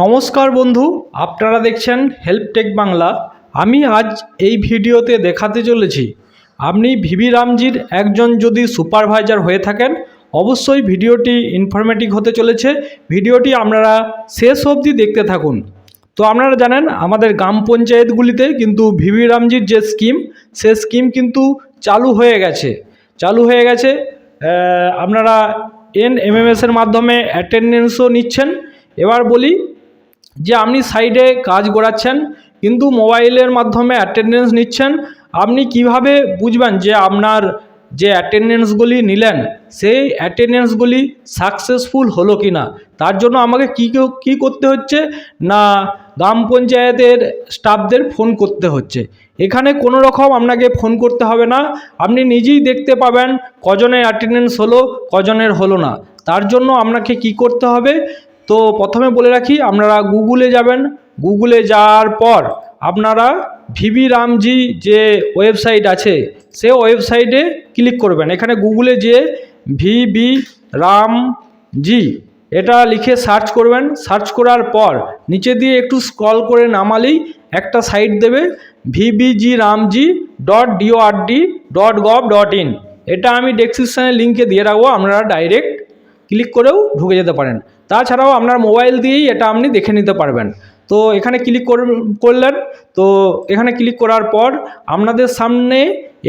নমস্কার বন্ধু, আপনারা দেখছেন হেল্প টেক বাংলা। আমি আজ এই ভিডিওতে দেখাতে চলেছি আপনি ভিবি রামজির একজন যদি সুপারভাইজার হয়ে থাকেন, অবশ্যই ভিডিওটি ইনফরমেটিভ হতে চলেছে। ভিডিওটি আপনারা শেষ অবধি দেখতে থাকুন। তো আপনারা জানেন আমাদের গ্রাম পঞ্চায়েতগুলিতে কিন্তু ভিবি রামজির যে স্কিম, সে স্কিম কিন্তু চালু হয়ে গেছে। আপনারা এনএমএমএসের মাধ্যমে অ্যাটেন্ডেন্সও নিচ্ছেন। এবার বলি যে আপনি সাইডে কাজ করাচ্ছেন কিন্তু মোবাইলের মাধ্যমে অ্যাটেন্ডেন্স নিচ্ছেন। আপনি কিভাবে বুঝবেন যে আপনার যে অ্যাটেন্ডেন্সগুলি নিলেন সেই অ্যাটেন্ডেন্সগুলি সাকসেসফুল হলো কি না? তার জন্য আমাকে কী করতে হচ্ছে না, গ্রাম পঞ্চায়েতের স্টাফদের ফোন করতে হচ্ছে। এখানে কোনো রকম আপনাকে ফোন করতে হবে না, আপনি নিজেই দেখতে পাবেন কজনের অ্যাটেন্ডেন্স হলো, কজনের হলো না। তার জন্য আপনাকে কি করতে হবে, তো প্রথমে বলে রাখি, আপনারা গুগলে যাবেন। গুগলে যাওয়ার পর আপনারা ভিবি রামজি যে ওয়েবসাইট আছে সে ওয়েবসাইটে ক্লিক করবেন। এখানে গুগলে যে ভিবি রামজি এটা লিখে সার্চ করবেন। সার্চ করার পর নিচে দিয়ে একটু স্ক্রল করে নামালেই একটা সাইট দেবে vbgramji.dord.gov.in। এটা আমি ডেসক্রিপশানে লিঙ্কে দিয়ে রাখবো, আপনারা ডাইরেক্ট ক্লিক করেও ঢুকে যেতে পারেন। তাছাড়াও আপনার মোবাইল দিয়েই এটা আপনি দেখে নিতে পারবেন। তো এখানে ক্লিক করলেন। তো এখানে ক্লিক করার পর আপনাদের সামনে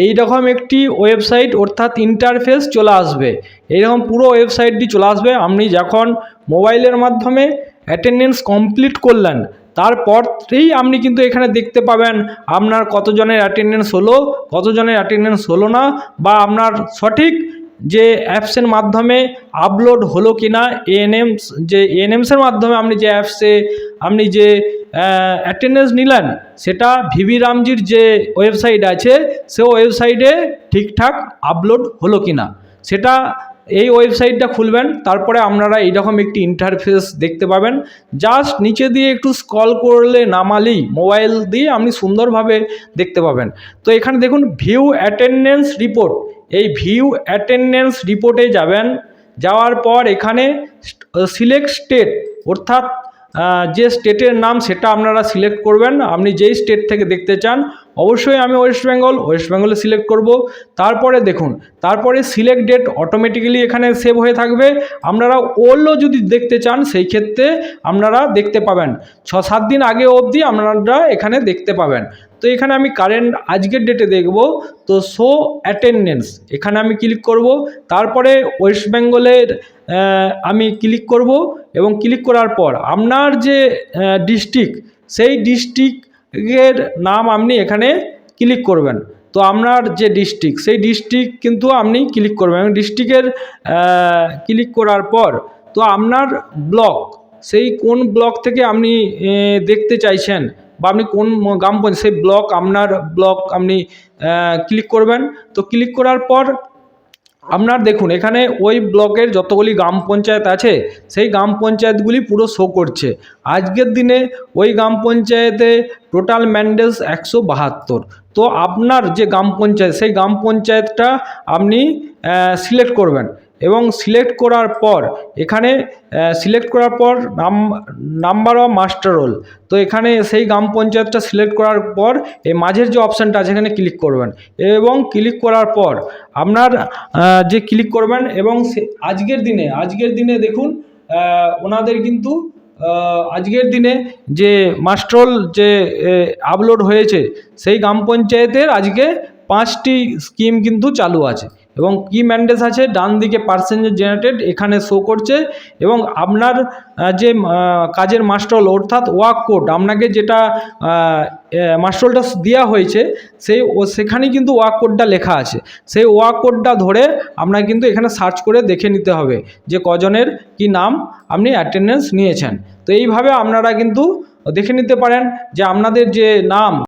এইরকম একটি ওয়েবসাইট অর্থাৎ ইন্টারফেস চলে আসবে। এইরকম পুরো ওয়েবসাইটটি চলে আসবে। আপনি যখন মোবাইলের মাধ্যমে অ্যাটেন্ডেন্স কমপ্লিট করলেন তারপরেই আপনি কিন্তু এখানে দেখতে পাবেন আপনার কতজনের অ্যাটেন্ডেন্স হলো, কতজনের অ্যাটেন্ডেন্স হলো না, বা আপনার সঠিক যে অ্যাপসের মাধ্যমে আপলোড হলো কি না। এএনএমসের মাধ্যমে আপনি যে অ্যাপসে আপনি যে অ্যাটেন্ডেন্স নিলেন সেটা ভিবি রামজির যে ওয়েবসাইট আছে সে ওয়েবসাইটে ঠিকঠাক আপলোড হলো কি না, সেটা এই ওয়েবসাইটটা খুলবেন। তারপরে আপনারা এইরকম একটি ইন্টারফেস দেখতে পাবেন। জাস্ট নিচে দিয়ে একটু স্ক্রল করলে নামালেই মোবাইল দিয়ে আপনি সুন্দরভাবে দেখতে পাবেন। তো এখানে দেখুন ভিউ অ্যাটেন্ডেন্স রিপোর্ট, এই ভিউ অ্যাটেন্ডেন্স রিপোর্টে যাবেন। যাওয়ার পর এখানে সিলেক্ট স্টেট অর্থাৎ যে স্টেটের নাম সেটা আপনারা সিলেক্ট করবেন। আপনি যেই স্টেট থেকে দেখতে চান, অবশ্যই আমি ওয়েস্ট বেঙ্গলে সিলেক্ট করব। তারপরে দেখুন, তারপরে সিলেক্ট ডেট অটোমেটিক্যালি এখানে সেভ হয়ে থাকবে। আপনারা ওল্ডও যদি দেখতে চান সেই ক্ষেত্রে আপনারা দেখতে পাবেন, 6-7 দিন আগে অবধি আপনারা এখানে দেখতে পাবেন। তো এখানে আমি কারেন্ট আজকের ডেটে দেখব। তো শো অ্যাটেন্ডেন্স এখানে আমি ক্লিক করব। তারপরে ওয়েস্ট বেঙ্গলের আমি ক্লিক করব এবং ক্লিক করার পর আপনার যে ডিস্ট্রিক্ট সেই ডিস্ট্রিক্টের নাম আপনি এখানে ক্লিক করবেন। তো আপনার যে ডিস্ট্রিক্ট সেই ডিস্ট্রিক্ট কিন্তু আপনি ক্লিক করবেন এবং ডিস্ট্রিক্টের ক্লিক করার পর তো আপনার ব্লক, সেই কোন ব্লক থেকে আপনি দেখতে চাইছেন বা আপনি কোন গ্রাম পঞ্চায়েত সেই ব্লক, আপনার ব্লক আপনি ক্লিক করবেন। তো ক্লিক করার পর আপনার দেখুন এখানে ওই ব্লকের যতগুলি গ্রাম পঞ্চায়েত আছে সেই গ্রাম পঞ্চায়েতগুলি পুরো শো করছে। আজকের দিনে ওই গ্রাম পঞ্চায়েতে টোটাল ম্যান্ডেটস 172। তো আপনার যে গ্রাম পঞ্চায়েত সেই গ্রাম পঞ্চায়েতটা আপনি সিলেক্ট করবেন এবং সিলেক্ট করার পর এখানে নাম্বার অফ মাস্টার রোল। তো এখানে সেই গ্রাম পঞ্চায়েতটা সিলেক্ট করার পর এই মাঝের যে অপশানটা আছে এখানে ক্লিক করবেন এবং ক্লিক করার পর আপনার যে ক্লিক করবেন এবং আজকের দিনে দেখুন ওনাদের কিন্তু আজকের দিনে যে মাস্টার রোল যে আপলোড হয়েছে সেই গ্রাম পঞ্চায়েতের আজকে 5টি স্কিম কিন্তু চালু আছে এবং কি ম্যান্ডেটস আছে ডান দিকে পার্সেন্টেজ জেনারেটেড এখানে শো করছে। এবং আপনার যে কাজের মাস্টার অর্থাৎ ওয়ার্ক কোড, আপনাকে যেটা মাস্টারটা দেওয়া হয়েছে সেখানেই কিন্তু ওয়ার্ক কোডটা লেখা আছে। সেই ওয়ার্ক কোডটা ধরে আপনাকে কিন্তু এখানে সার্চ করে দেখে নিতে হবে যে কজনের কি নাম আপনি অ্যাটেন্ডেন্স নিয়েছেন। তো এইভাবে আপনারা কিন্তু দেখে নিতে পারেন যে আপনাদের যে নাম